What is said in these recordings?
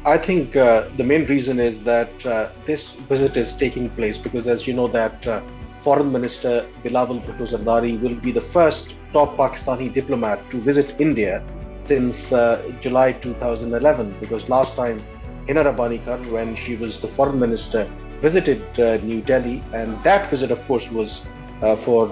I think the main reason is that this visit is taking place because, as you know, that Foreign Minister Bilawal Bhutto-Zardari will be the first top Pakistani diplomat to visit India since July 2011. Because last time, Hina Rabanikar, when she was the foreign minister, visited New Delhi, and that visit, of course, was for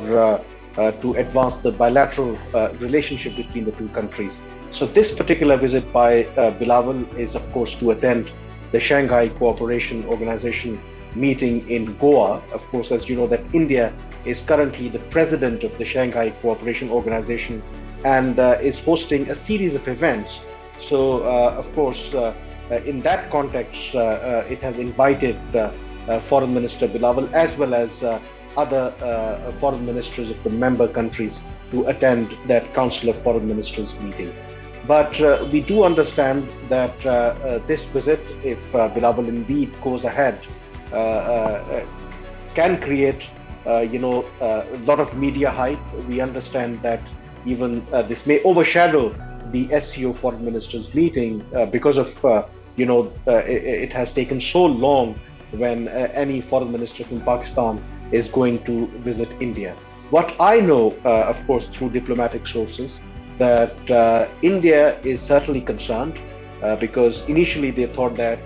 to advance the bilateral relationship between the two countries. So this particular visit by Bilawal is, of course, to attend the Shanghai Cooperation Organization meeting in Goa. Of course, as you know, that India is currently the president of the Shanghai Cooperation Organization and is hosting a series of events. So, of course, in that context, it has invited Foreign Minister Bilawal as well as other foreign ministers of the member countries to attend that Council of Foreign Ministers meeting. But we do understand that this visit, if Bilawal indeed goes ahead, can create, a lot of media hype. We understand that even this may overshadow the SCO foreign ministers meeting because of, it has taken so long when any foreign minister from Pakistan is going to visit India. What I know, of course, through diplomatic sources, that India is certainly concerned because initially they thought that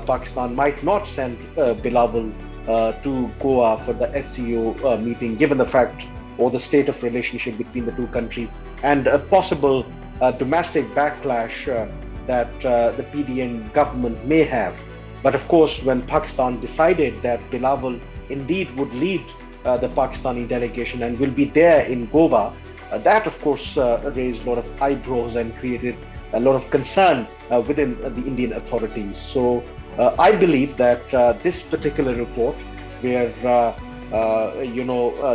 Pakistan might not send Bilawal to Goa for the SCO meeting, given the fact or the state of relationship between the two countries and a possible domestic backlash that the PDN government may have. But of course, when Pakistan decided that Bilawal indeed would lead the Pakistani delegation and will be there in Goa, that of course raised a lot of eyebrows and created a lot of concern within the Indian authorities. So I believe that this particular report, where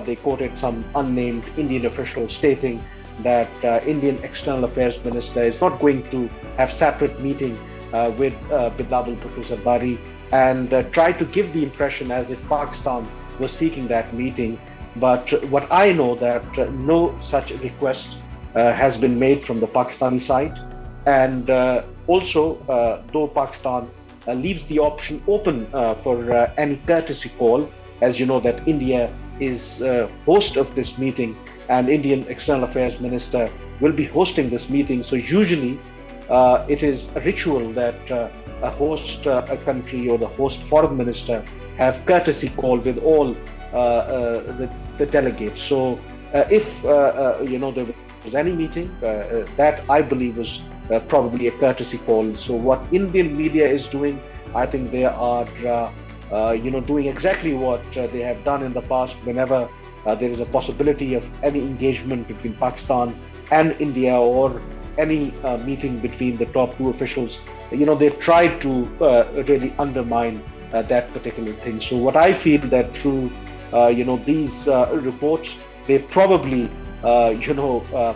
they quoted some unnamed Indian official stating that Indian External Affairs Minister is not going to have separate meeting with Bilawal Bhutto-Zardari and try to give the impression as if Pakistan was seeking that meeting. But what I know that no such request has been made from the Pakistani side. And also, though Pakistan leaves the option open for any courtesy call, as you know that India is host of this meeting and Indian External Affairs Minister will be hosting this meeting. So usually it is a ritual that a host a country or the host foreign minister have courtesy call with all the delegates. So if there was any meeting, that I believe was probably a courtesy call. So what Indian media is doing, I think they are doing exactly what they have done in the past whenever there is a possibility of any engagement between Pakistan and India or any meeting between the top two officials. They tried to really undermine that particular thing. So what I feel that through these reports, they probably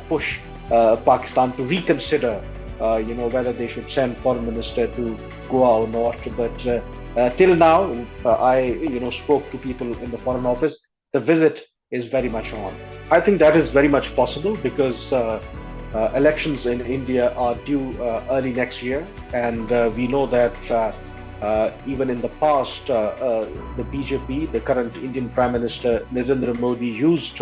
push Pakistan to reconsider whether they should send foreign minister to Goa or not. But till now, I spoke to people in the foreign office. The visit is very much on. I think that is very much possible because elections in India are due early next year, and we know that even in the past, the BJP, the current Indian Prime Minister Narendra Modi, used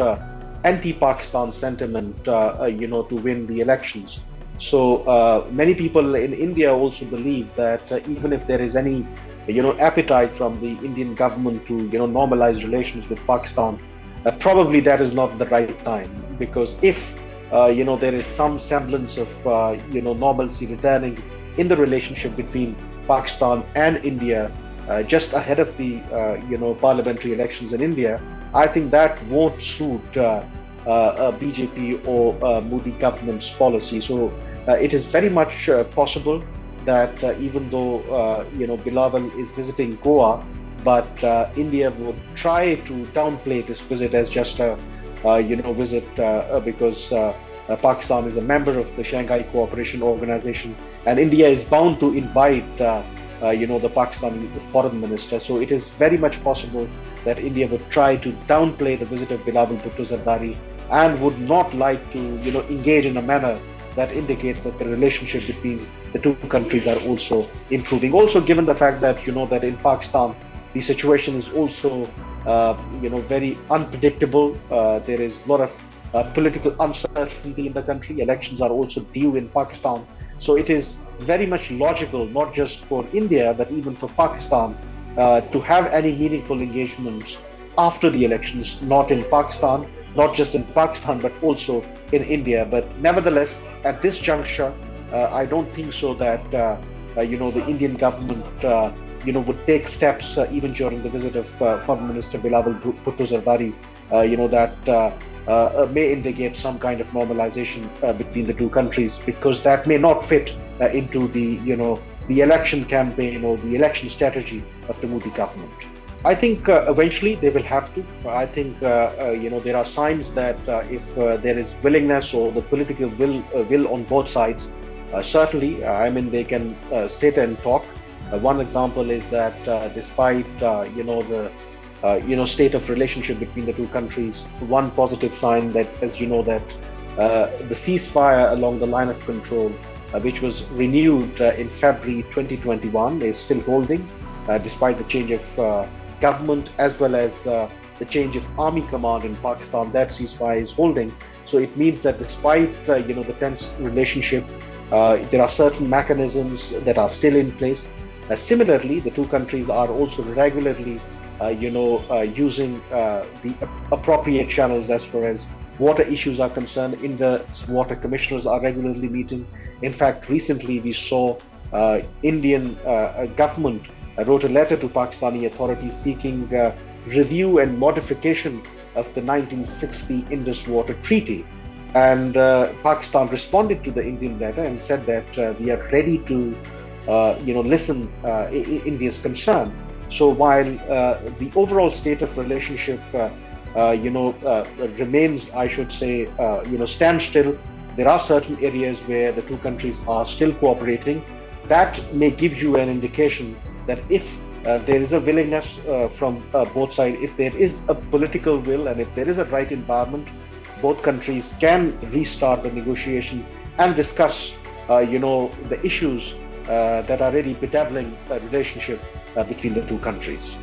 anti-Pakistan sentiment, to win the elections. So many people in India also believe that even if there is any, appetite from the Indian government to, normalize relations with Pakistan, probably that is not the right time, because if there is some semblance of normalcy returning in the relationship between Pakistan and India just ahead of the parliamentary elections in India, I think that won't suit BJP or Modi government's policy. So it is very much possible that even though Bilawal is visiting Goa, but India would try to downplay this visit as just a visit because Pakistan is a member of the Shanghai Cooperation Organization, and India is bound to invite the Pakistani foreign minister. So it is very much possible that India would try to downplay the visit of Bilawal Bhutto-Zardari and would not like to engage in a manner that indicates that the relationship between the two countries are also improving. Also, given the fact that that in Pakistan the situation is also very unpredictable. There is a lot of political uncertainty in the country. Elections are also due in Pakistan, so it is very much logical, not just for India but even for Pakistan, to have any meaningful engagements after the elections, not in Pakistan, not just in Pakistan, but also in India. But nevertheless, at this juncture, I don't think so that the Indian government would take steps even during the visit of former Minister Bilawal Bhutto-Zardari, that may indicate some kind of normalization between the two countries, because that may not fit into the election campaign or the election strategy of the Modi government. I think eventually they will have to. I think there are signs that if there is willingness or the political will on both sides, certainly, they can sit and talk. One example is that despite the state of relationship between the two countries, one positive sign that, as you know, that the ceasefire along the line of control, which was renewed in February 2021, is still holding, despite the change of government as well as the change of army command in Pakistan. That ceasefire is holding. So it means that despite the tense relationship, there are certain mechanisms that are still in place. Similarly, the two countries are also regularly using the appropriate channels as far as water issues are concerned. India's water commissioners are regularly meeting. In fact, recently we saw Indian government wrote a letter to Pakistani authorities seeking review and modification of the 1960 Indus Water Treaty. And Pakistan responded to the Indian letter and said that we are ready to listen India's concern. So while the overall state of relationship remains, I should say, standstill, there are certain areas where the two countries are still cooperating. That may give you an indication that if there is a willingness from both sides, if there is a political will and if there is a right environment, both countries can restart the negotiation and discuss the issues that are really bedeviling the relationship between the two countries.